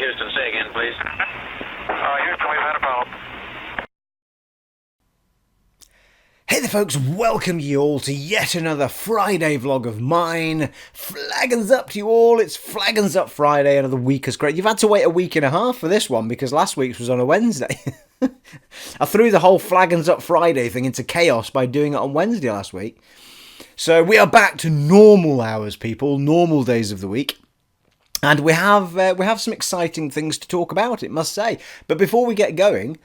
Houston. Say again, please. Houston, we've had a problem. Hey there folks, welcome you all to yet another Friday vlog of mine. Flaggins up to you all, it's Flaggins Up Friday, another week is great. You've had to wait a week and a half for this one because last week's was on a Wednesday. I threw the whole Flaggins Up Friday thing into chaos by doing it on Wednesday last week. So we are back to normal hours, people, normal days of the week. And we have some exciting things to talk about, it must say. But before we get going,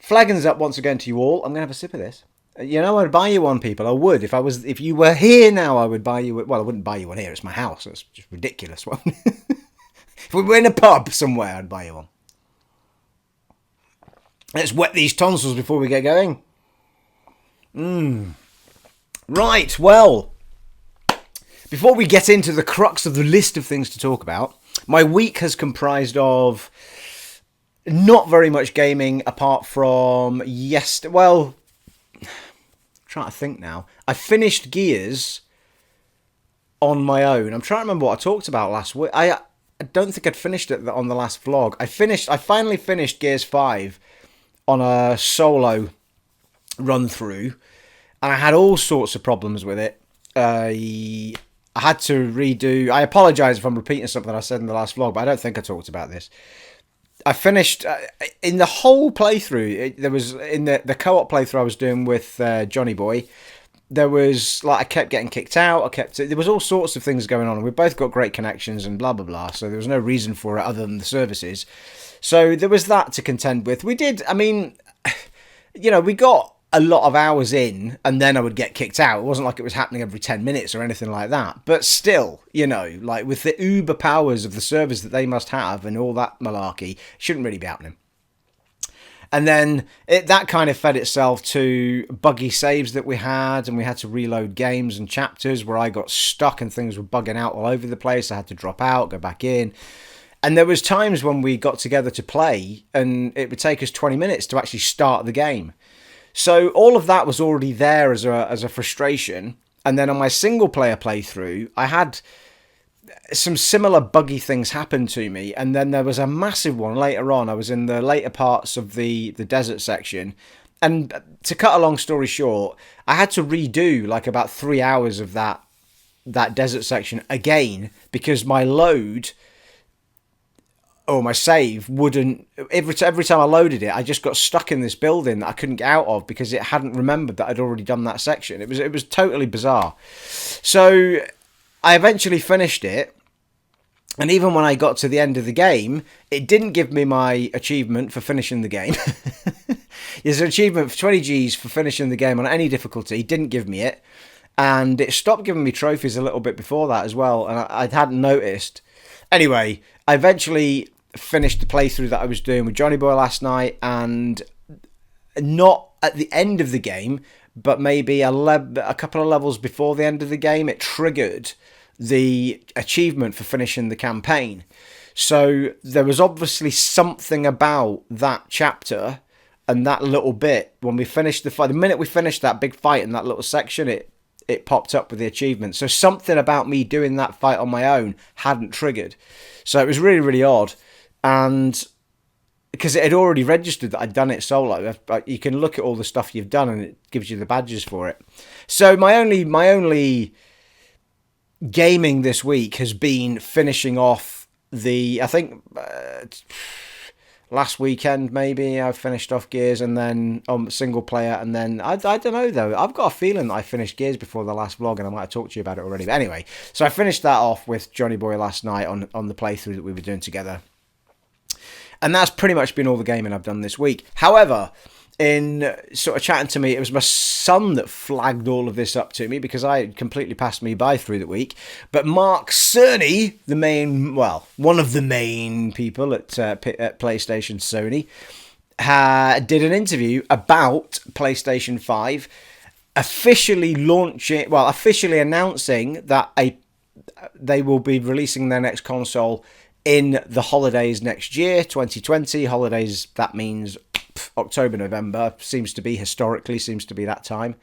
Flaggins Up once again to you all. I'm going to have a sip of this. You know, I'd buy you one, people. I would. If you were here now, I would buy you. Well, I wouldn't buy you one here. It's my house. It's just ridiculous. If we were in a pub somewhere, I'd buy you one. Let's wet these tonsils before we get going. Right, well, before we get into the crux of the list of things to talk about, my week has comprised of not very much gaming apart from well, I'm trying to think now. I finished Gears on my own. I'm trying to remember what I talked about last week. I don't think I'd finished it on the last vlog. I finally finished Gears 5 on a solo run through, and I had all sorts of problems with it. I had to redo. I apologise if I'm repeating something I said in the last vlog, but I don't think I talked about this. I finished in the whole playthrough. There was in the co-op playthrough I was doing with Johnny Boy. There was I kept getting kicked out. There was all sorts of things going on. We both got great connections and blah blah blah. So there was no reason for it other than the services. So there was that to contend with. We did. I mean, we got a lot of hours in, and then I would get kicked out. It wasn't like it was happening every 10 minutes or anything like that. But still, with the uber powers of the servers that they must have and all that malarkey, it shouldn't really be happening. And then that kind of fed itself to buggy saves that we had, and we had to reload games and chapters where I got stuck and things were bugging out all over the place. I had to drop out, go back in. And there was times when we got together to play, and it would take us 20 minutes to actually start the game. So all of that was already there as a frustration. And then on my single player playthrough, I had some similar buggy things happen to me. And then there was a massive one later on. I was in the later parts of the desert section. And to cut a long story short, I had to redo about 3 hours of that desert section again because my load or my save wouldn't. Every time I loaded it, I just got stuck in this building that I couldn't get out of because it hadn't remembered that I'd already done that section. It was totally bizarre. So I eventually finished it, and even when I got to the end of the game, it didn't give me my achievement for finishing the game. There's an achievement for 20 Gs for finishing the game on any difficulty. Didn't give me it, and it stopped giving me trophies a little bit before that as well, and I hadn't noticed. Anyway, I eventually finished the playthrough that I was doing with Johnny Boy last night, and not at the end of the game, but maybe a couple of levels before the end of the game, it triggered the achievement for finishing the campaign. So there was obviously something about that chapter and that little bit when we finished the fight. The minute we finished that big fight in that little section, it popped up with the achievement. So something about me doing that fight on my own hadn't triggered. So it was really, really odd. And because it had already registered that I'd done it solo, you can look at all the stuff you've done and it gives you the badges for it. So my only gaming this week has been finishing off last weekend maybe I finished off Gears, and then on single player, and then I don't know though, I've got a feeling that I finished Gears before the last vlog, and I might have talked to you about it already. But anyway, so I finished that off with Johnny Boy last night on the playthrough that we were doing together. And that's pretty much been all the gaming I've done this week. However, in sort of chatting to me, it was my son that flagged all of this up to me because I had completely passed me by through the week. But Mark Cerny, one of the main people at PlayStation Sony, did an interview about PlayStation 5, officially announcing that they will be releasing their next console in the holidays next year, 2020. Holidays, that means October, November, seems to be that time.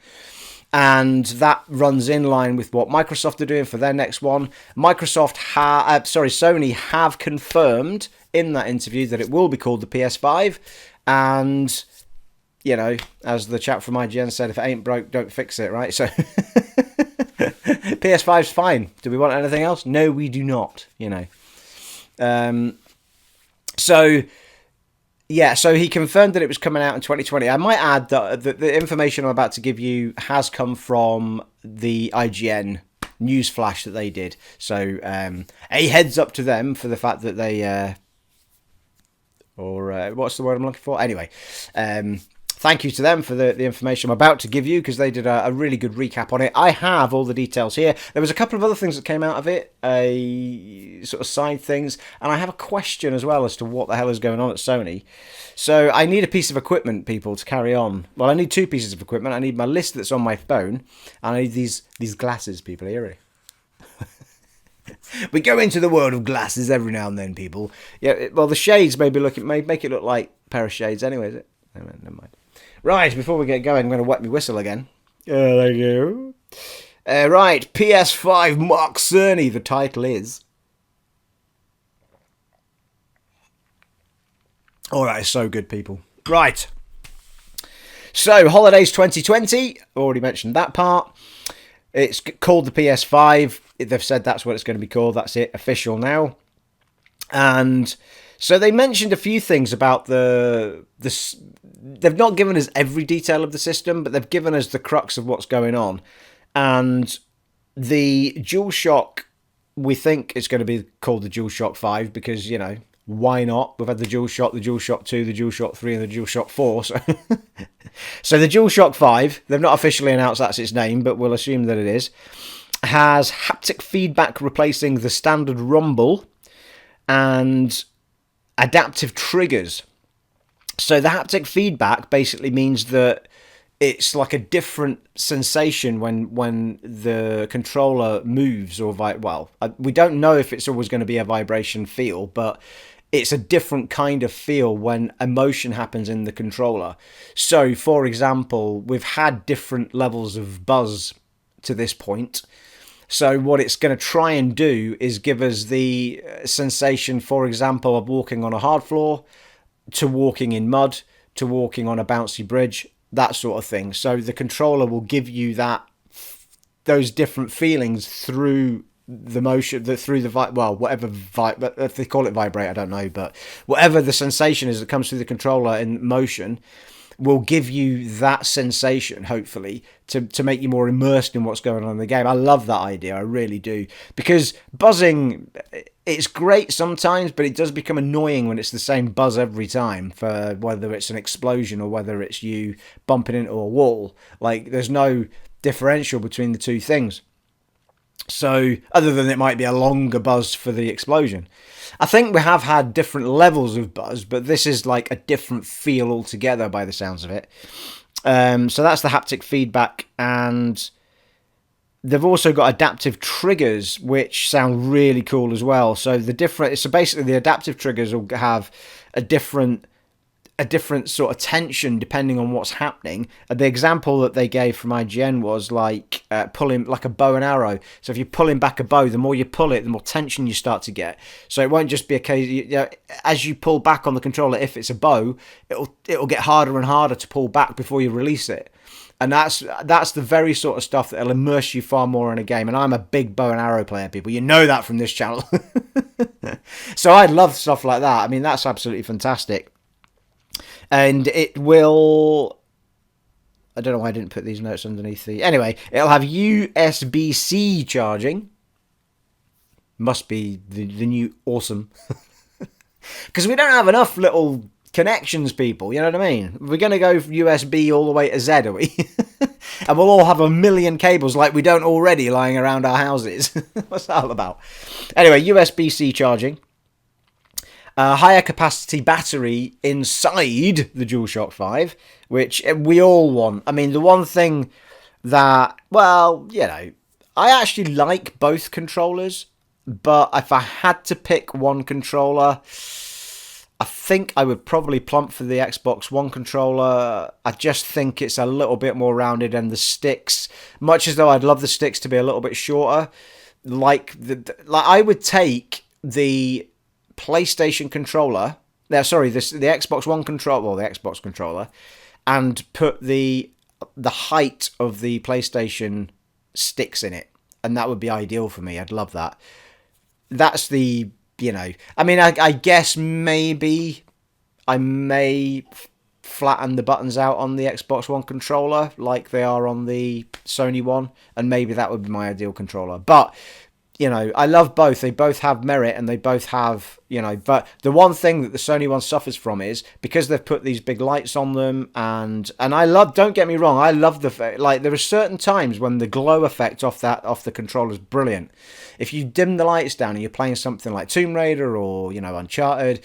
And that runs in line with what Microsoft are doing for their next one. Sony have confirmed in that interview that it will be called the PS5, and you know, as the chap from IGN said, if it ain't broke, don't fix it, right? So PS5's fine. Do we want anything else? No, we do not, you know. So he confirmed that it was coming out in 2020. I might add that the information I'm about to give you has come from the IGN news flash that they did. So a heads up to them for the fact that they... what's the word I'm looking for? Anyway, thank you to them for the information I'm about to give you, because they did a really good recap on it. I have all the details here. There was a couple of other things that came out of it, sort of side things, and I have a question as well as to what the hell is going on at Sony. So I need a piece of equipment, people, to carry on. Well, I need two pieces of equipment. I need my list that's on my phone, and I need these glasses, people. Are you ready? We go into the world of glasses every now and then, people. Yeah, well, the shades may make it look like a pair of shades anyway, is it? Never mind. Right, before we get going, I'm going to wet my whistle again. There you go. Right, PS5 Mark Cerny, the title is. Alright, so good, people. Right. So, Holidays 2020, already mentioned that part. It's called the PS5. They've said that's what it's going to be called. That's it, official now. And so they mentioned a few things about the. They've not given us every detail of the system, but they've given us the crux of what's going on. And the DualShock, we think it's going to be called the DualShock 5 because, you know, why not? We've had the DualShock 2, the DualShock 3, and the DualShock 4. So the DualShock 5, they've not officially announced that's its name, but we'll assume that it is, has haptic feedback replacing the standard rumble and adaptive triggers. So the haptic feedback basically means that it's like a different sensation when the controller moves or we don't know if it's always going to be a vibration feel, but it's a different kind of feel when emotion happens in the controller. So, for example, we've had different levels of buzz to this point. So what it's going to try and do is give us the sensation, for example, of walking on a hard floor, to walking in mud, to walking on a bouncy bridge, that sort of thing. So the controller will give you those different feelings through the motion, whatever if they call it vibrate, I don't know, but whatever the sensation is that comes through the controller in motion will give you that sensation, hopefully, to make you more immersed in what's going on in the game. I love that idea, I really do, because buzzing, it's great sometimes, but it does become annoying when it's the same buzz every time, for whether it's an explosion or whether it's you bumping into a wall. Like, there's no differential between the two things. So, other than it might be a longer buzz for the explosion. I think we have had different levels of buzz, but this is like a different feel altogether by the sounds of it. So that's the haptic feedback, and they've also got adaptive triggers, which sound really cool as well. So basically the adaptive triggers will have a different sort of tension depending on what's happening. The example that they gave from IGN was like pulling like a bow and arrow. So if you're pulling back a bow, the more you pull it, the more tension you start to get. So it won't just be a case, as you pull back on the controller, if it's a bow, it'll get harder and harder to pull back before you release it. And that's the very sort of stuff that'll immerse you far more in a game. And I'm a big bow and arrow player, people. You know that from this channel. So I love stuff like that. I mean, that's absolutely fantastic. And it will... I don't know why I didn't put these notes underneath the... Anyway, it'll have USB-C charging. Must be the new awesome. Because we don't have enough little connections, people. You know what I mean? We're going to go USB all the way to Z, are we? And we'll all have a million cables like we don't already lying around our houses. What's that all about? Anyway, USB-C charging. Higher capacity battery inside the DualShock 5, which we all want. I mean, the one thing that, well, you know, I actually like both controllers, but if I had to pick one controller, I think I would probably plump for the Xbox One controller. I just think it's a little bit more rounded, and the sticks, much as though I'd love the sticks to be a little bit shorter, like I would take the PlayStation controller. No, sorry, the Xbox One controller, well, the Xbox controller, and put the height of the PlayStation sticks in it, and that would be ideal for me. I'd love that. That's the, I mean, I guess maybe I may flatten the buttons out on the Xbox One controller like they are on the Sony one, and maybe that would be my ideal controller. But I love both. They both have merit, and they both have, but the one thing that the Sony one suffers from is because they've put these big lights on them, and I love, don't get me wrong, I love there are certain times when the glow effect off the controller is brilliant. If you dim the lights down and you're playing something like Tomb Raider or, Uncharted,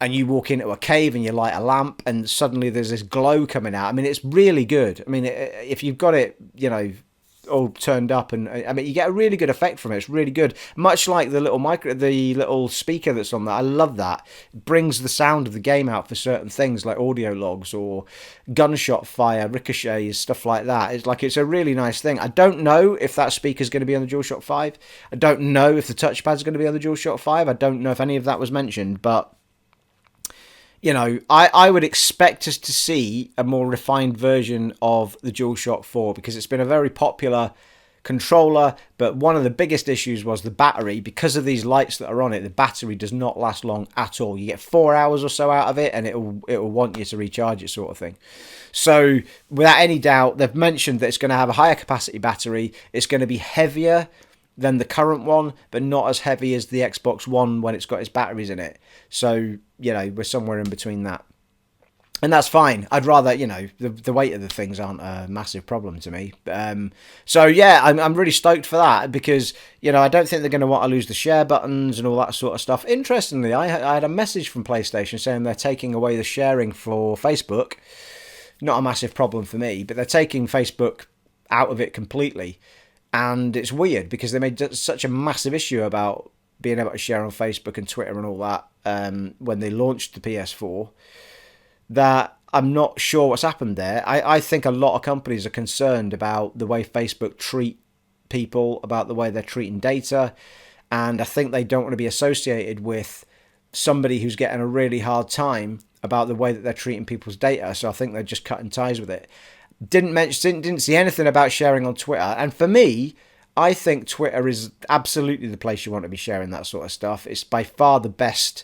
and you walk into a cave and you light a lamp and suddenly there's this glow coming out. I mean, it's really good. I mean, if you've got it, all turned up, and I mean, you get a really good effect from it. It's really good, much like the little speaker that's on there. I love that. It brings the sound of the game out for certain things like audio logs or gunshot fire, ricochets, stuff like that. It's a really nice thing. I don't know if that speaker's going to be on the DualShock 5. I don't know if the touchpad's going to be on the DualShock 5. I don't know if any of that was mentioned, but I would expect us to see a more refined version of the DualShock 4 because it's been a very popular controller, but one of the biggest issues was the battery. Because of these lights that are on it, the battery does not last long at all. You get 4 hours or so out of it, and it'll want you to recharge it, sort of thing. So without any doubt, they've mentioned that it's going to have a higher capacity battery. It's going to be heavier than the current one, but not as heavy as the Xbox One when it's got its batteries in it. So, we're somewhere in between that. And that's fine. I'd rather, the weight of the things aren't a massive problem to me. So, yeah, I'm really stoked for that because, I don't think they're going to want to lose the share buttons and all that sort of stuff. Interestingly, I had a message from PlayStation saying they're taking away the sharing for Facebook. Not a massive problem for me, but they're taking Facebook out of it completely. And it's weird because they made such a massive issue about being able to share on Facebook and Twitter and all that when they launched the PS4 that I'm not sure what's happened there. I think a lot of companies are concerned about the way Facebook treat people, about the way they're treating data, and I think they don't want to be associated with somebody who's getting a really hard time about the way that they're treating people's data. So I think they're just cutting ties with it. Didn't see anything about sharing on Twitter. And for me, I think Twitter is absolutely the place you want to be sharing that sort of stuff. It's by far the best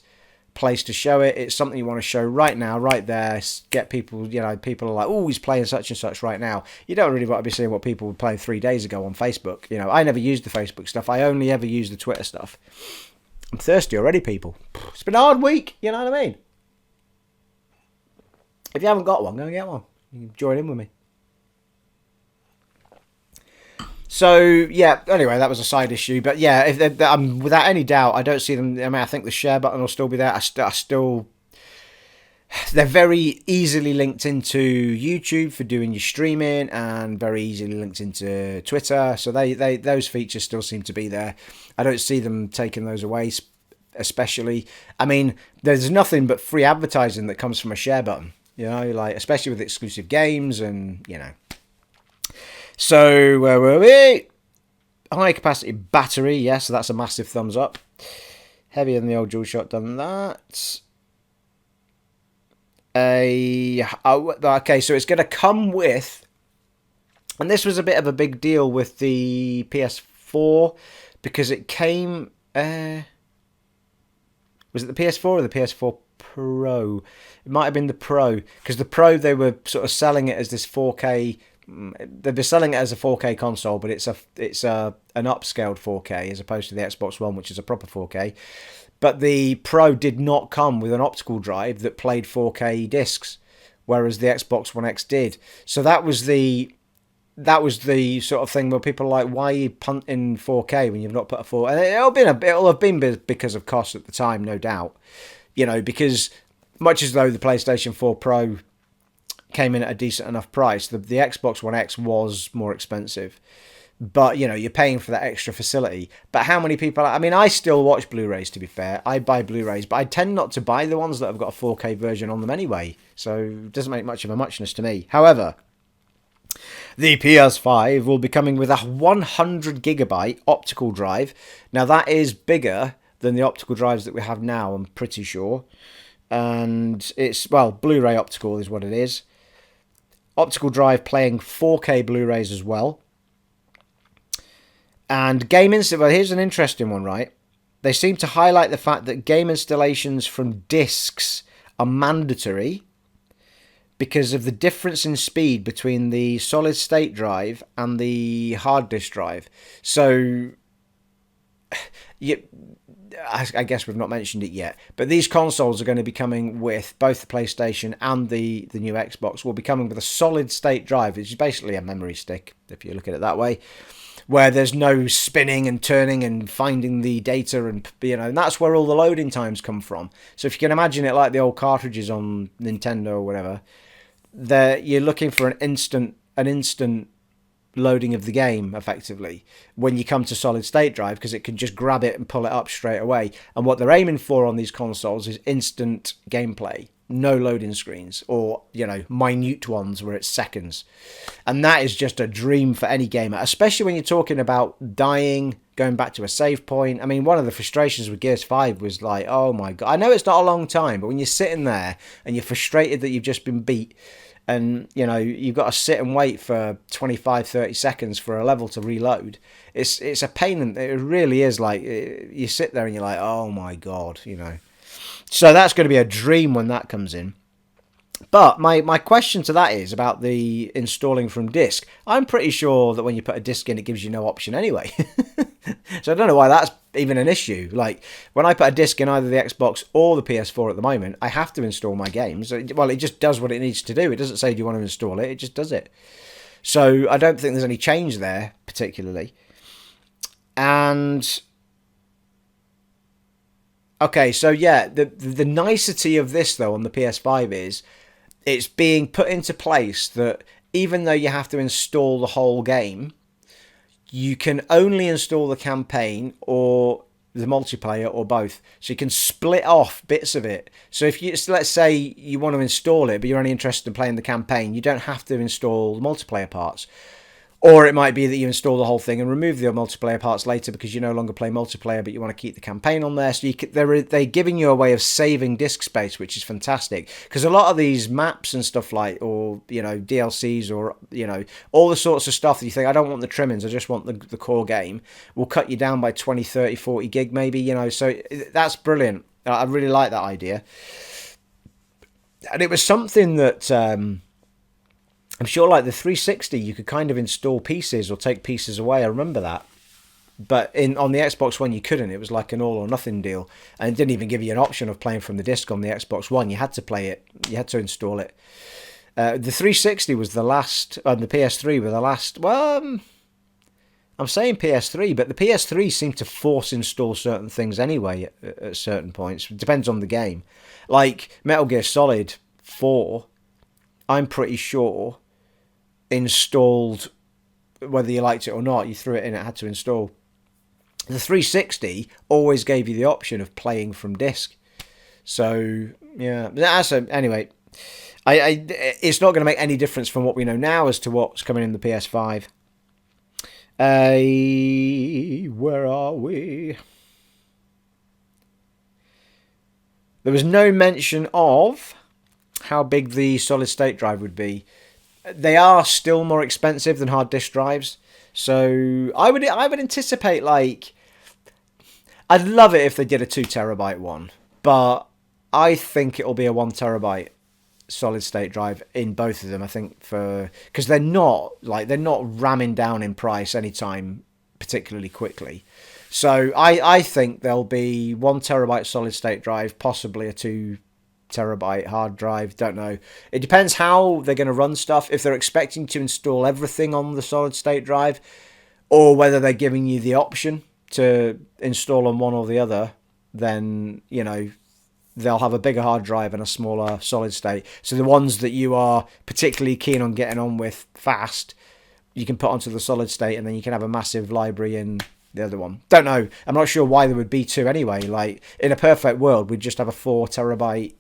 place to show it. It's something you want to show right now, right there. Get people, people are like, oh, he's playing such and such right now. You don't really want to be seeing what people were playing 3 days ago on Facebook. I never used the Facebook stuff. I only ever use the Twitter stuff. I'm thirsty already, people. It's been a hard week, you know what I mean? If you haven't got one, go and get one. You can join in with me. So, yeah, anyway, that was a side issue. But, yeah, if without any doubt, I don't see them. I mean, I think the share button will still be there. They're very easily linked into YouTube for doing your streaming and very easily linked into Twitter. So, those features still seem to be there. I don't see them taking those away, especially. I mean, there's nothing but free advertising that comes from a share button, especially with exclusive games and, So, where were we? High capacity battery, yes, so that's a massive thumbs up. Heavier than the old DualShock, done that. Okay, so it's going to come with, and this was a bit of a big deal with the PS4, because it came, was it the PS4 or the PS4 Pro? It might have been the Pro, because the Pro, they were sort of selling it as this 4K. They've been selling it as a 4K console, but it's an upscaled 4K as opposed to the Xbox One, which is a proper 4K. But the Pro did not come with an optical drive that played 4K discs, whereas the Xbox One X did. So that was the sort of thing where people are like, why are you punting 4K when you've not put a 4? And it'll have been because of cost at the time, no doubt. Because much as though the PlayStation 4 Pro came in at a decent enough price, the Xbox One X was more expensive. But, you're paying for that extra facility. But how many people... I mean, I still watch Blu-rays, to be fair. I buy Blu-rays, but I tend not to buy the ones that have got a 4K version on them anyway. So it doesn't make much of a muchness to me. However, the PS5 will be coming with a 100GB optical drive. Now, that is bigger than the optical drives that we have now, I'm pretty sure. And it's, well, Blu-ray optical is what it is. Optical drive playing 4K Blu-rays as well. And game well, here's an interesting one, right? They seem to highlight the fact that game installations from discs are mandatory because of the difference in speed between the solid state drive and the hard disk drive. So, I guess we've not mentioned it yet, but these consoles are going to be coming with both the PlayStation and the new Xbox will be coming with a solid state drive, which is basically a memory stick, if you look at it that way, where there's no spinning and turning and finding the data, and and that's where all the loading times come from. So if you can imagine it like the old cartridges on Nintendo or whatever, you're looking for an instant loading of the game, effectively, when you come to solid state drive, because it can just grab it and pull it up straight away. And what they're aiming for on these consoles is instant gameplay, no loading screens, or minute ones where it's seconds. And that is just a dream for any gamer, especially when you're talking about dying, going back to a save point. I mean, one of the frustrations with Gears 5 was like, oh my god, I know it's not a long time, but when you're sitting there and you're frustrated that you've just been beat, and you've got to sit and wait for 25-30 seconds for a level to reload, it's a pain. And it really is, like, you sit there and you're like, oh my god. So that's going to be a dream when that comes in. But my question to that is about the installing from disk. I'm pretty sure that when you put a disk in, it gives you no option anyway. So I don't know why that's even an issue. Like, when I put a disk in either the Xbox or the PS4 at the moment, I have to install my games. Well, it just does what it needs to do. It doesn't say, do you want to install it? It just does it. So I don't think there's any change there, particularly. And okay, so yeah, the nicety of this, though, on the PS5 is it's being put into place that even though you have to install the whole game, you can only install the campaign or the multiplayer or both. So you can split off bits of it. So if let's say you want to install it, but you're only interested in playing the campaign, you don't have to install the multiplayer parts. Or it might be that you install the whole thing and remove the multiplayer parts later because you no longer play multiplayer, but you want to keep the campaign on there. So they're giving you a way of saving disk space, which is fantastic. Because a lot of these maps and stuff like, or DLCs, or all the sorts of stuff that you think, I don't want the trimmings, I just want the core game, will cut you down by 20, 30, 40 gig maybe. So that's brilliant. I really like that idea. And it was something that I'm sure, like the 360, you could kind of install pieces or take pieces away. I remember that. But on the Xbox One, you couldn't. It was like an all or nothing deal. And it didn't even give you an option of playing from the disc on the Xbox One. You had to play it. You had to install it. The 360 was the last, and the PS3 were the last. Well, I'm saying PS3, but the PS3 seemed to force install certain things anyway at certain points. It depends on the game. Like Metal Gear Solid 4, I'm pretty sure installed, whether you liked it or not, you threw it in, it had to install. The 360 always gave you the option of playing from disc. So yeah, anyway, it's not going to make any difference from what we know now as to what's coming in the PS5. Where are we? There was no mention of how big the solid state drive would be. They are still more expensive than hard disk drives, so I would anticipate, like, I'd love it if they did a 2 terabyte one, but I think it'll be a 1 terabyte solid state drive in both of them. I think because they're not ramming down in price anytime particularly quickly. So I think there'll be 1 terabyte solid state drive, possibly a 2 terabyte hard drive. Don't know. It depends how they're going to run stuff. If they're expecting to install everything on the solid state drive, or whether they're giving you the option to install on one or the other, then they'll have a bigger hard drive and a smaller solid state. So the ones that you are particularly keen on getting on with fast, you can put onto the solid state, and then you can have a massive library in the other one. Don't know. I'm not sure why there would be two anyway. Like, in a perfect world, we'd just have a 4 terabyte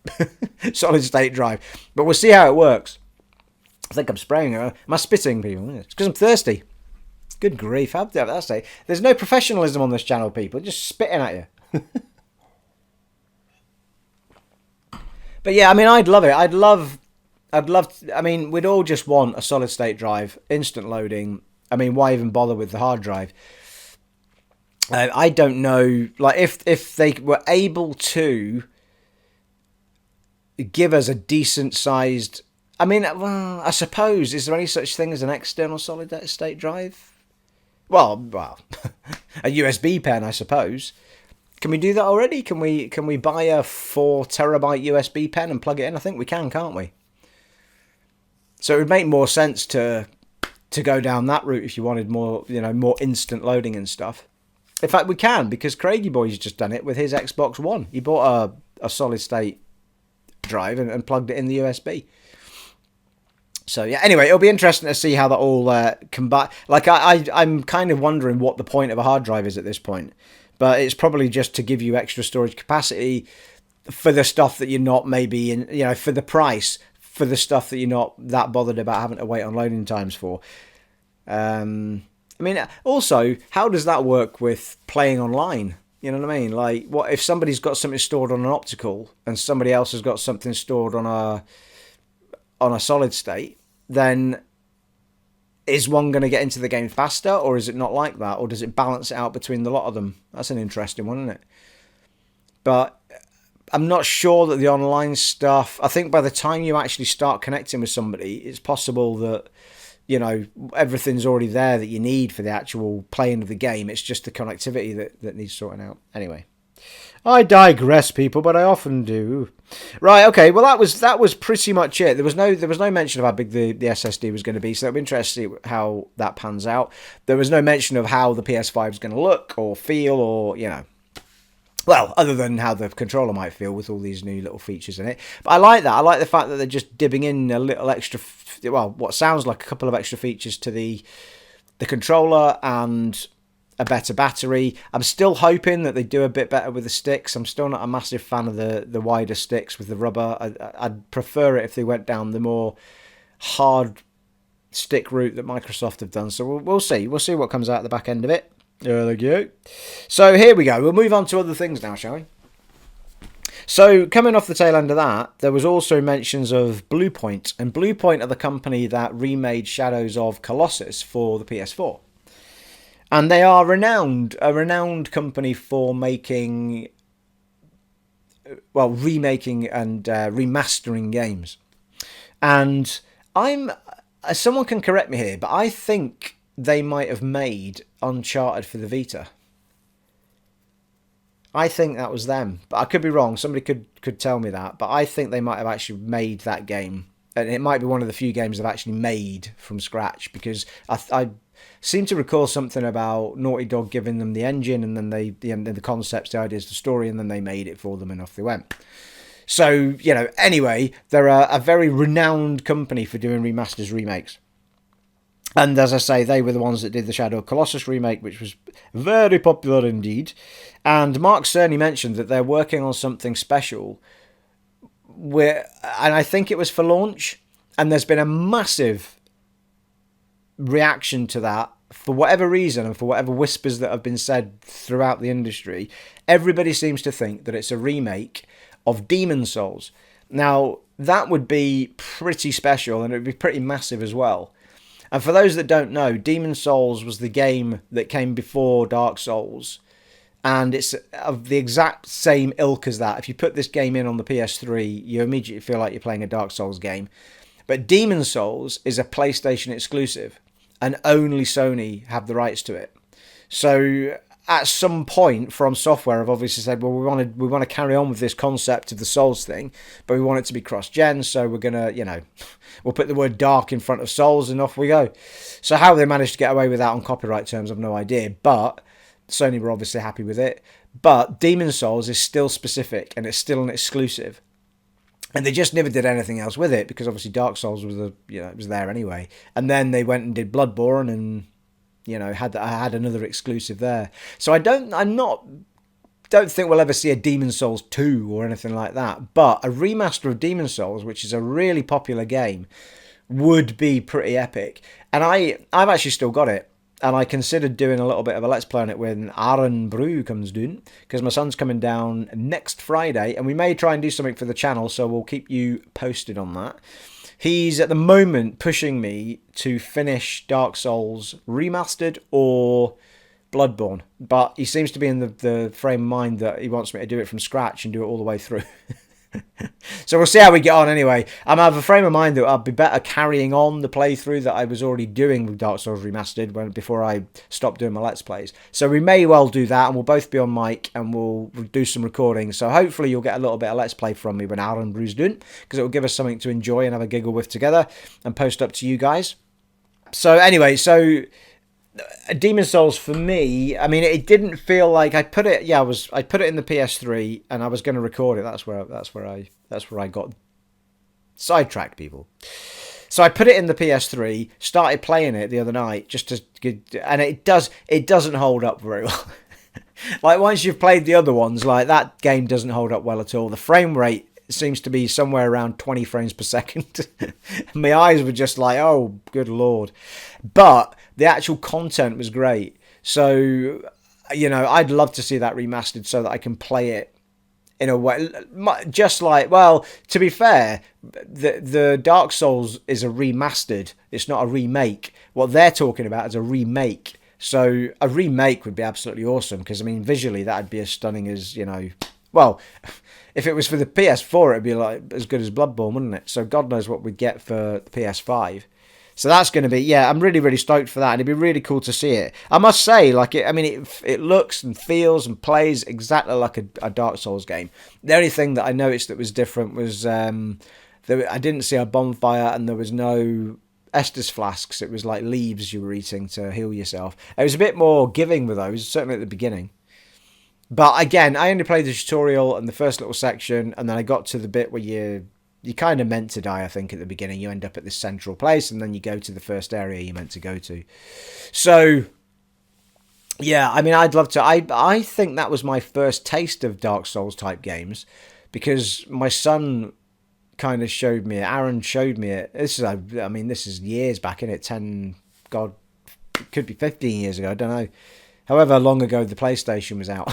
solid state drive. But we'll see how it works. I think I'm spraying. Am I spitting, people? It's because I'm thirsty. Good grief. How dare I say? There's no professionalism on this channel, people. Just spitting at you. But yeah, I mean, I'd love it. I mean, we'd all just want a solid state drive, instant loading. I mean, why even bother with the hard drive? I don't know, like if they were able to give us a decent sized. I mean, well, I suppose, is there any such thing as an external solid state drive? Well, a USB pen, I suppose. Can we do that already? Can we buy a 4 terabyte USB pen and plug it in? I think we can, can't we? So it would make more sense to go down that route if you wanted more, more instant loading and stuff. In fact, we can, because Craigie Boy's just done it with his Xbox One. He bought a solid state drive and plugged it in the USB. So yeah, anyway, it'll be interesting to see how that all combine. Like I'm kind of wondering what the point of a hard drive is at this point, but it's probably just to give you extra storage capacity for the stuff that you're not maybe in, for the price, for the stuff that you're not that bothered about having to wait on loading times for. I mean, also, how does that work with playing online? You know what I mean? Like, what if somebody's got something stored on an optical and somebody else has got something stored on a solid state? Then is one going to get into the game faster, or is it not like that, or does it balance it out between the lot of them? That's an interesting one, isn't it? But I'm not sure that the online stuff. I think by the time you actually start connecting with somebody, it's possible that everything's already there that you need for the actual playing of the game. It's just the connectivity that needs sorting out. Anyway, I digress, people, but I often do. Right, okay. Well, that was pretty much it. There was no mention of how big the SSD was going to be, so it'll be interesting to see how that pans out. There was no mention of how the PS5 is going to look or feel, or well, other than how the controller might feel with all these new little features in it. But I like that. I like the fact that they're just dibbing in a little extra, what sounds like a couple of extra features to the controller and a better battery. I'm still hoping that they do a bit better with the sticks. I'm still not a massive fan of the wider sticks with the rubber. I'd prefer it if they went down the more hard stick route that Microsoft have done. So we'll see. We'll see what comes out at the back end of it. There we go. So here we go. We'll move on to other things now, shall we? So coming off the tail end of that, there was also mentions of Bluepoint. And Bluepoint are the company that remade Shadows of Colossus for the PS4. And they are a renowned company for remaking and remastering games. And someone can correct me here, but I think they might have made Uncharted for the Vita. I think that was them, but I could be wrong. Somebody could tell me that, but I think they might have actually made that game, and it might be one of the few games they've actually made from scratch, because I seem to recall something about Naughty Dog giving them the engine, and then the concepts, the ideas, the story, and then they made it for them, and off they went. So anyway, they're a very renowned company for doing remasters, remakes. And as I say, they were the ones that did the Shadow of Colossus remake, which was very popular indeed. And Mark Cerny mentioned that they're working on something special, and I think it was for launch, and there's been a massive reaction to that for whatever reason, and for whatever whispers that have been said throughout the industry. Everybody seems to think that it's a remake of Demon's Souls. Now, that would be pretty special, and it would be pretty massive as well. And for those that don't know, Demon's Souls was the game that came before Dark Souls, and it's of the exact same ilk as that. If you put this game in on the PS3, you immediately feel like you're playing a Dark Souls game. But Demon's Souls is a PlayStation exclusive, and only Sony have the rights to it. So at some point, From Software have obviously said, well, we want to carry on with this concept of the Souls thing, but we want it to be cross-gen, so we're going to, we'll put the word dark in front of Souls, and off we go. So how they managed to get away with that on copyright terms, I've no idea, but Sony were obviously happy with it. But Demon's Souls is still specific, and it's still an exclusive. And they just never did anything else with it, because obviously Dark Souls was it was there anyway. And then they went and did Bloodborne, and had another exclusive there. So I don't think we'll ever see a Demon's Souls 2 or anything like that. But a remaster of Demon's Souls, which is a really popular game, would be pretty epic. And I've actually still got it. and I considered doing a little bit of a Let's Play on it when Aaron Brew comes down, because my son's coming down next Friday, and we may try and do something for the channel, so we'll keep you posted on that. He's at the moment pushing me to finish Dark Souls Remastered or Bloodborne, but he seems to be in the frame of mind that he wants me to do it from scratch and do it all the way through. So we'll see how we get on anyway. I'm of a frame of mind that I'll be better carrying on the playthrough that I was already doing with Dark Souls Remastered before I stopped doing my Let's Plays. So we may well do that, and we'll both be on mic and we'll do some recording. So hopefully you'll get a little bit of Let's Play from me when Aaron Brew's doing, because it will give us something to enjoy and have a giggle with together and post up to you guys. So anyway, Demon Souls for me, I mean, it didn't feel like I put it in the PS3 and I was going to record it. That's where I got sidetracked, people. So I put it in the PS3, started playing it the other night and it doesn't hold up very well. Like once you've played the other ones, like that game doesn't hold up well at all. The frame rate seems to be somewhere around 20 frames per second. My eyes were just like, oh, good Lord. But the actual content was great. So, I'd love to see that remastered so that I can play it in a way. Just like, well, to be fair, the Dark Souls is a remastered. It's not a remake. What they're talking about is a remake. So a remake would be absolutely awesome because, I mean, visually that'd be as stunning as, well, if it was for the PS4, it'd be like as good as Bloodborne, wouldn't it? So God knows what we'd get for the PS5. So that's going to be, I'm really, really stoked for that. And it'd be really cool to see it. I must say, it looks and feels and plays exactly like a Dark Souls game. The only thing that I noticed that was different was I didn't see a bonfire and there was no Estus flasks. It was like leaves you were eating to heal yourself. It was a bit more giving with those, certainly at the beginning. But again, I only played the tutorial and the first little section, and then I got to the bit where you're kind of meant to die, I think, at the beginning. You end up at this central place, and then you go to the first area you're meant to go to. So, yeah, I mean, I'd love to. I think that was my first taste of Dark Souls type games, because my son kind of showed me it. Aaron showed me it. This is years back, isn't it? 10, God, it could be 15 years ago, I don't know. However long ago the PlayStation was out.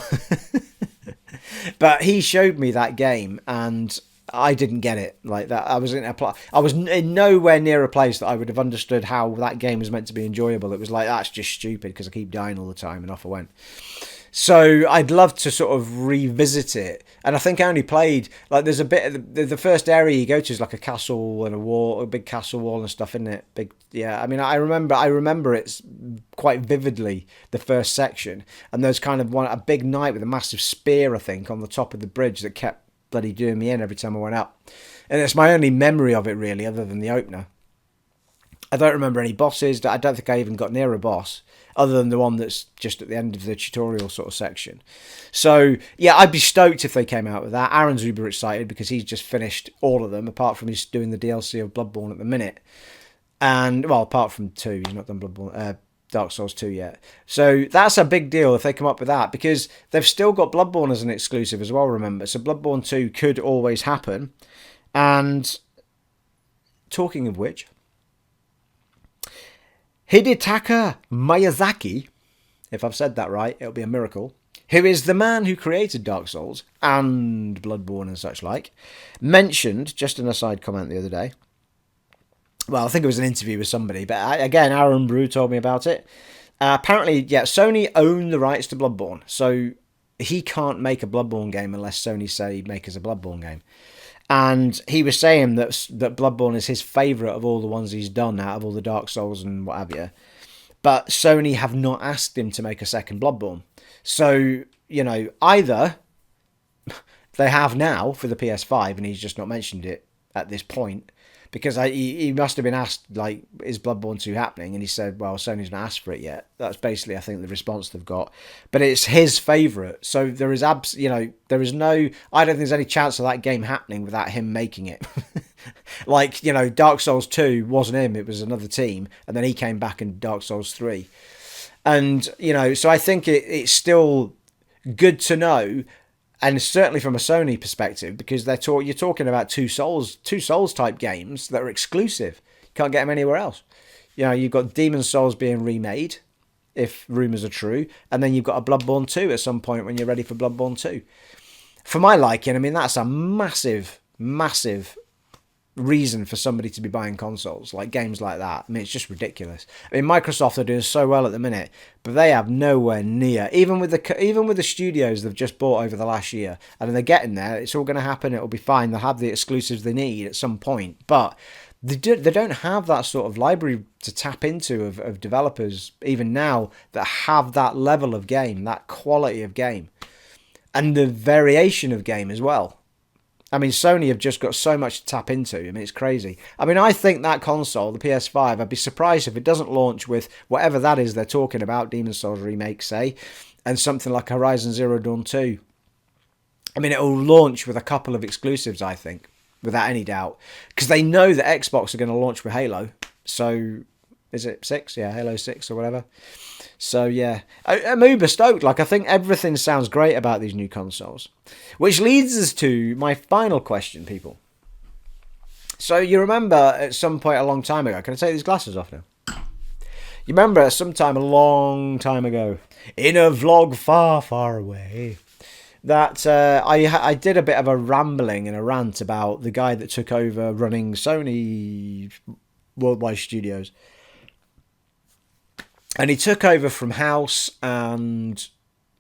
But he showed me that game, and I didn't get it like that. I was in nowhere near a place that I would have understood how that game was meant to be enjoyable. It was like, that's just stupid because I keep dying all the time, and off I went. So I'd love to sort of revisit it. And I think I only played, like, there's a bit of the first area you go to is like a castle and a wall, a big castle wall and stuff, isn't it? I mean, I remember it quite vividly, the first section. And there's kind of a big knight with a massive spear, I think, on the top of the bridge that kept bloody doing me in every time I went up. And it's my only memory of it, really, other than the opener. I don't remember any bosses. I don't think I even got near a boss, other than the one that's just at the end of the tutorial sort of section. So, yeah, I'd be stoked if they came out with that. Aaron's uber excited because he's just finished all of them, apart from he's doing the DLC of Bloodborne at the minute. And, well, apart from 2, he's not done Dark Souls 2 yet. So that's a big deal if they come up with that, because they've still got Bloodborne as an exclusive as well, remember. So Bloodborne 2 could always happen. And talking of which, Hidetaka Miyazaki, if I've said that right, it'll be a miracle, who is the man who created Dark Souls and Bloodborne and such like, mentioned, just an aside comment the other day, well, I think it was an interview with somebody, but again, Aaron Brew told me about it. Apparently, Sony own the rights to Bloodborne, so he can't make a Bloodborne game unless Sony say make us a Bloodborne game. And he was saying that Bloodborne is his favourite of all the ones he's done out of all the Dark Souls and what have you. But Sony have not asked him to make a second Bloodborne. So, either they have now for the PS5 and he's just not mentioned it at this point, because he must have been asked, like, is Bloodborne 2 happening? And he said, well, Sony's not asked for it yet. That's basically, I think, the response they've got. But it's his favourite. So there is there is no, I don't think there's any chance of that game happening without him making it. Like, Dark Souls 2 wasn't him, it was another team. And then he came back in Dark Souls 3. And, so I think it's still good to know. And certainly from a Sony perspective, because you're talking about two Souls type games that are exclusive. You can't get them anywhere else. You've got Demon Souls being remade, if rumours are true. And then you've got a Bloodborne 2 at some point when you're ready for Bloodborne 2. For my liking, I mean, that's a massive, massive reason for somebody to be buying consoles, like games like that. I mean, it's just ridiculous. I mean, Microsoft are doing so well at the minute, but they have nowhere near, even with the studios they've just bought over the last year, and they're getting there. It's all going to happen. It'll be fine. They'll have the exclusives they need at some point, but they don't have that sort of library to tap into of developers even now that have that level of game, that quality of game, and the variation of game as well. I mean, Sony have just got so much to tap into. I mean, it's crazy. I mean, I think that console, the PS5, I'd be surprised if it doesn't launch with whatever that is they're talking about, Demon's Souls Remake, say, and something like Horizon Zero Dawn 2. I mean, it will launch with a couple of exclusives, I think, without any doubt. Because they know that Xbox are going to launch with Halo. So, is it 6? Yeah, Halo 6 or whatever. So, yeah, I'm uber stoked. Like, I think everything sounds great about these new consoles. Which leads us to my final question, people. So, you remember at some point a long time ago... Can I take these glasses off now? You remember at some time a long time ago, in a vlog far, far away, that I did a bit of a rambling and a rant about the guy that took over running Sony Worldwide Studios. And he took over from House and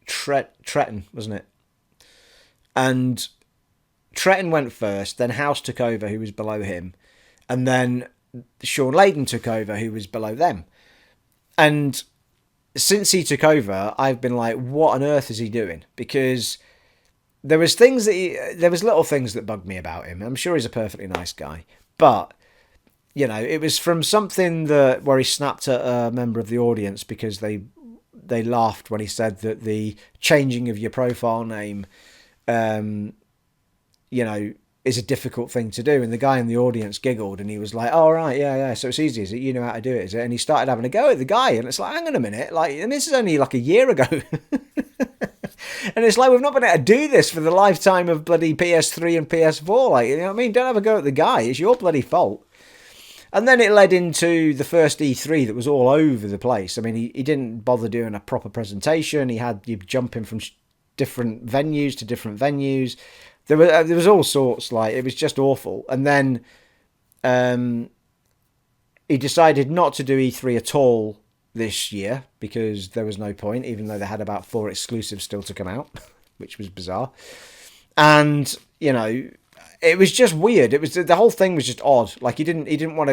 Tretton, wasn't it? And Tretton went first, then House took over, who was below him. And then Sean Layden took over, who was below them. And since he took over, I've been like, what on earth is he doing? Because there was little things that bugged me about him. I'm sure he's a perfectly nice guy. But... you know, it was from something where he snapped at a member of the audience because they laughed when he said that the changing of your profile name, is a difficult thing to do. And the guy in the audience giggled and he was like, oh, right, yeah. So it's easy, is it? You know how to do it, is it? And he started having a go at the guy. And it's like, hang on a minute. And this is only like a year ago. And it's like, we've not been able to do this for the lifetime of bloody PS3 and PS4. You know what I mean? Don't have a go at the guy. It's your bloody fault. And then it led into the first E3 that was all over the place. I mean, he didn't bother doing a proper presentation. He had you jumping from different venues to different venues. There was all sorts. It was just awful. And then he decided not to do E3 at all this year because there was no point, even though they had about 4 exclusives still to come out, which was bizarre. And, you know... it was just weird. It was the whole thing was just odd. He didn't want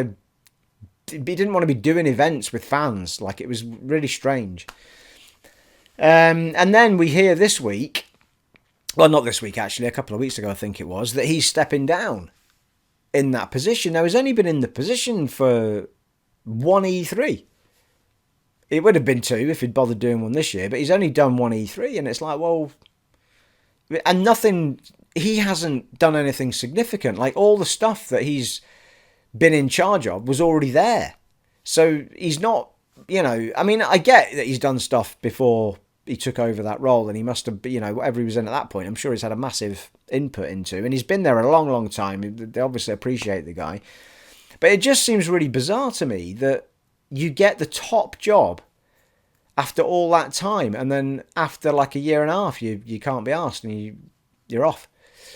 to be doing events with fans. It was really strange. And then we hear this week, well, not this week actually, a couple of weeks ago I think it was, that he's stepping down in that position. Now he's only been in the position for 1 E3. It would have been 2 if he'd bothered doing one this year, but he's only done 1 E3, and it's like, well, and nothing. He hasn't done anything significant. All the stuff that he's been in charge of was already there. So he's not, I mean, I get that he's done stuff before he took over that role, and he must have, whatever he was in at that point, I'm sure he's had a massive input into, and he's been there a long, long time. They obviously appreciate the guy. But it just seems really bizarre to me that you get the top job after all that time, and then after a year and a half, you can't be asked, and you're off.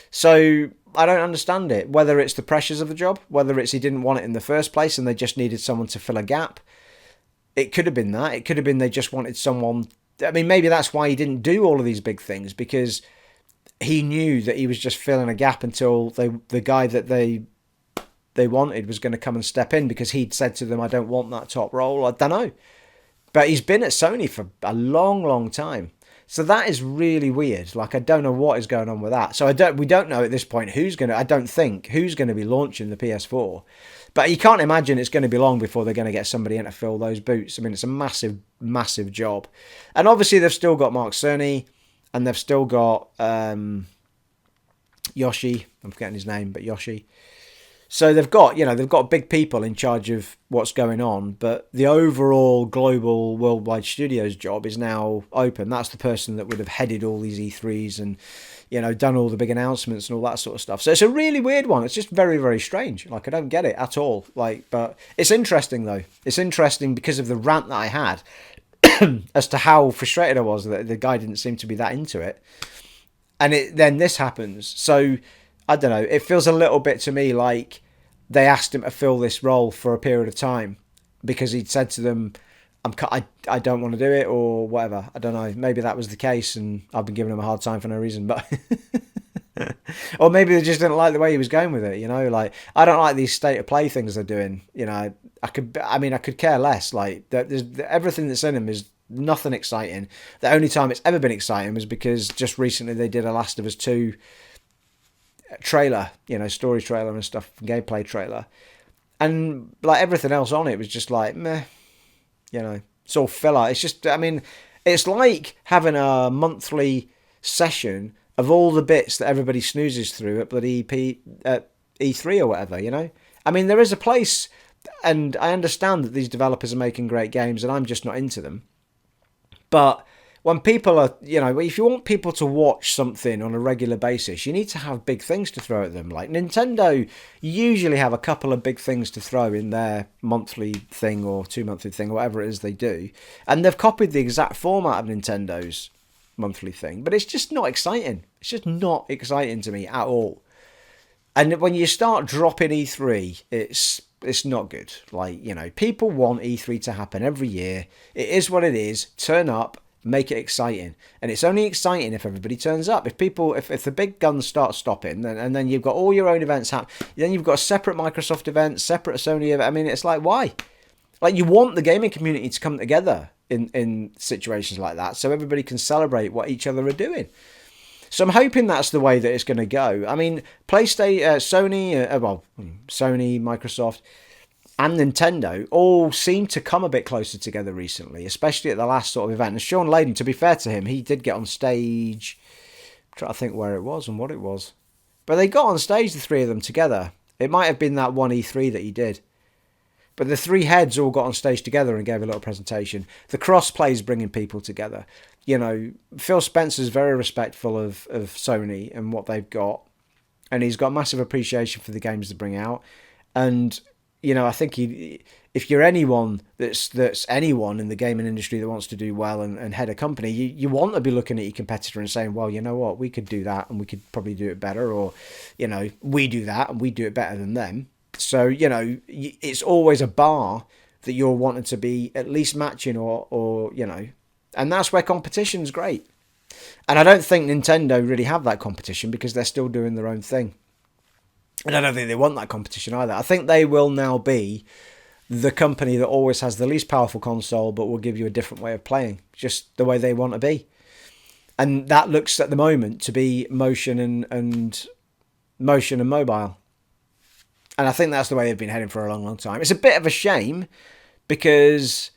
So I don't understand it, whether it's the pressures of the job, whether it's he didn't want it in the first place and they just needed someone to fill a gap. It could have been that. It could have been they just wanted someone. I mean, maybe that's why he didn't do all of these big things, because he knew that he was just filling a gap until the guy that they wanted was going to come and step in, because he'd said to them, I don't want that top role. I don't know. But he's been at Sony for a long, long time. So that is really weird. I don't know what is going on with that. So we don't know at this point who's going to be launching the PS4. But you can't imagine it's going to be long before they're going to get somebody in to fill those boots. I mean, it's a massive, massive job. And obviously they've still got Mark Cerny, and they've still got Yoshi. I'm forgetting his name, but Yoshi. So they've got big people in charge of what's going on, but the overall global worldwide studios job is now open. That's the person that would have headed all these E3s and, done all the big announcements and all that sort of stuff. So it's a really weird one. It's just very, very strange. I don't get it at all. But it's interesting though. It's interesting because of the rant that I had as to how frustrated I was that the guy didn't seem to be that into it. And then this happens. So, I don't know. It feels a little bit to me like they asked him to fill this role for a period of time because he'd said to them, I don't want to do it or whatever. I don't know. Maybe that was the case and I've been giving him a hard time for no reason. But or maybe they just didn't like the way he was going with it, like I don't like these state of play things they're doing, I could care less. Like everything that's in them is nothing exciting. The only time it's ever been exciting was because just recently they did a Last of Us 2 trailer, story trailer and stuff, gameplay trailer. And like everything else on it was just like, meh, it's all filler. It's just, it's like having a monthly session of all the bits that everybody snoozes through at bloody E3 or whatever, there is a place, and I understand that these developers are making great games and I'm just not into them. But when people are, if you want people to watch something on a regular basis, you need to have big things to throw at them. Like Nintendo usually have a couple of big things to throw in their monthly thing or 2-monthly thing, or whatever it is they do. And they've copied the exact format of Nintendo's monthly thing, but it's just not exciting. It's just not exciting to me at all. And when you start dropping E3, it's not good. Like, people want E3 to happen every year. It is what it is. Turn up, make it exciting. And it's only exciting if everybody turns up. If the big guns start stopping, and then you've got all your own events happen, then you've got a separate Microsoft event, separate Sony event. It's like, why? Like, you want the gaming community to come together in situations like that so everybody can celebrate what each other are doing. So I'm hoping that's the way that it's going to go. PlayStation, Sony, Microsoft, and Nintendo all seem to come a bit closer together recently, especially at the last sort of event. And Sean Layden, to be fair to him, he did get on stage. I'm trying to think where it was and what it was. But they got on stage, the three of them together. It might have been that one E3 that he did. But the three heads all got on stage together and gave a little presentation. The cross-play is bringing people together. Phil Spencer's very respectful of Sony and what they've got. And he's got massive appreciation for the games they bring out. And, I think if you're anyone that's anyone in the gaming industry that wants to do well and head a company, you want to be looking at your competitor and saying, well, you know what, we could do that and we could probably do it better. Or, we do that and we do it better than them. So, it's always a bar that you're wanting to be at least matching or and that's where competition's great. And I don't think Nintendo really have that competition because they're still doing their own thing. And I don't think they want that competition either. I think they will now be the company that always has the least powerful console but will give you a different way of playing, just the way they want to be. And that looks at the moment to be motion and mobile. And I think that's the way they've been heading for a long, long time. It's a bit of a shame because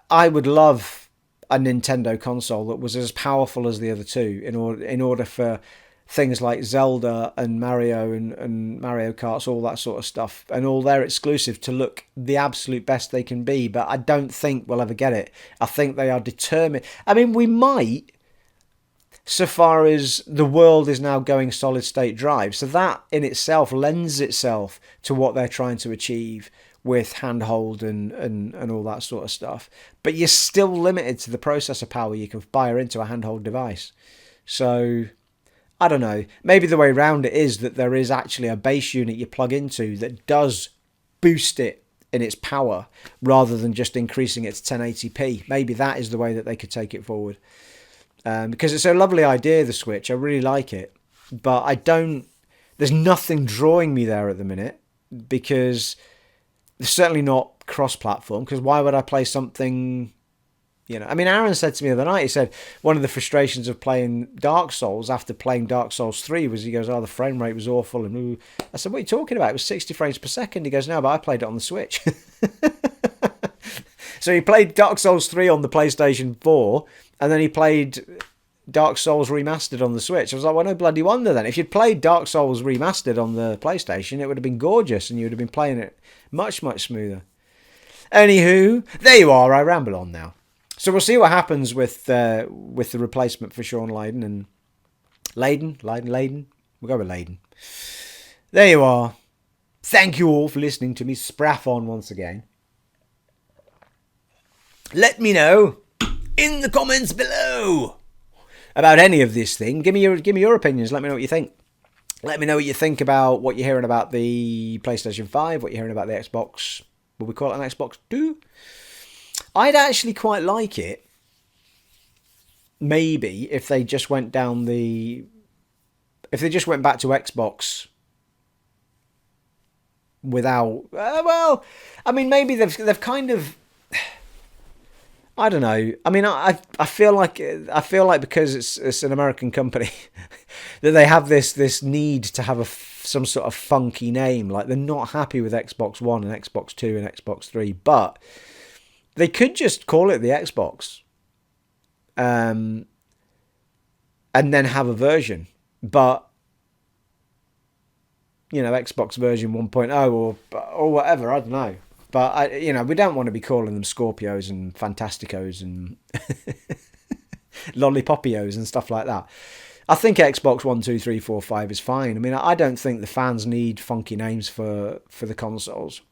I would love a Nintendo console that was as powerful as the other two in order for things like Zelda and Mario and Mario Karts, all that sort of stuff, and all their exclusive to look the absolute best they can be. But I don't think we'll ever get it. I think they are determined. We might, so far as the world is now going solid state drive. So that in itself lends itself to what they're trying to achieve with handhold and all that sort of stuff. But you're still limited to the processor power you can fire into a handhold device. So, I don't know. Maybe the way around it is that there is actually a base unit you plug into that does boost it in its power rather than just increasing it to 1080p. Maybe that is the way that they could take it forward. Because it's a lovely idea, the Switch. I really like it. But there's nothing drawing me there at the minute because it's certainly not cross-platform. Because why would I play something, Aaron said to me the other night, he said one of the frustrations of playing Dark Souls after playing Dark Souls 3 was he goes, the frame rate was awful. And ooh. I said, what are you talking about? It was 60 frames per second. He goes, no, but I played it on the Switch. So he played Dark Souls 3 on the PlayStation 4, and then he played Dark Souls Remastered on the Switch. I was like, well, no bloody wonder then. If you'd played Dark Souls Remastered on the PlayStation, it would have been gorgeous, and you would have been playing it much, much smoother. Anywho, there you are. I ramble on now. So we'll see what happens with the replacement for Sean Layden and Layden. We'll go with Layden. There you are. Thank you all for listening to me spraff on once again. Let me know in the comments below about any of this thing. Give me your opinions. Let me know what you think. Let me know what you think about what you're hearing about the PlayStation 5, what you're hearing about the Xbox. Will we call it an Xbox 2? I'd actually quite like it. Maybe if they just went down the... If they just went back to Xbox without... well, I mean, maybe they've kind of... I don't know. I mean, I feel like because it's an American company that they have this need to have some sort of funky name. Like they're not happy with Xbox One and Xbox Two and Xbox 3, but they could just call it the Xbox, and then have a version. But Xbox version 1.0 or whatever. I don't know. But, we don't want to be calling them Scorpios and Fantasticos and Lollipopios and stuff like that. I think Xbox 1, 2, 3, 4, 5 is fine. I mean, I don't think the fans need funky names for the consoles.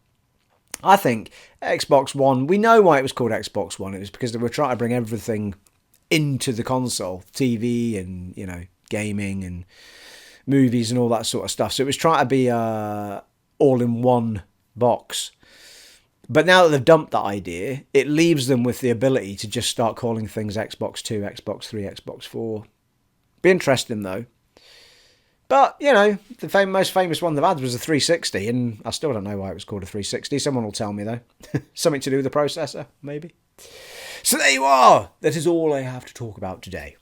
I think Xbox One, we know why it was called Xbox One. It was because they were trying to bring everything into the console. TV and, gaming and movies and all that sort of stuff. So it was trying to be all in one box. But now that they've dumped that idea, it leaves them with the ability to just start calling things Xbox 2, Xbox 3, Xbox 4. Be interesting, though. But, the most famous one they've had was a 360, and I still don't know why it was called a 360. Someone will tell me, though. Something to do with the processor, maybe. So there you are. That is all I have to talk about today.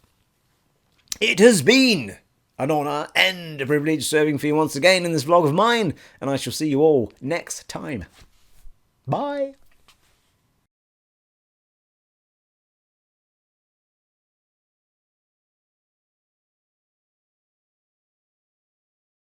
It has been an honour and a privilege serving for you once again in this vlog of mine, and I shall see you all next time. Bye.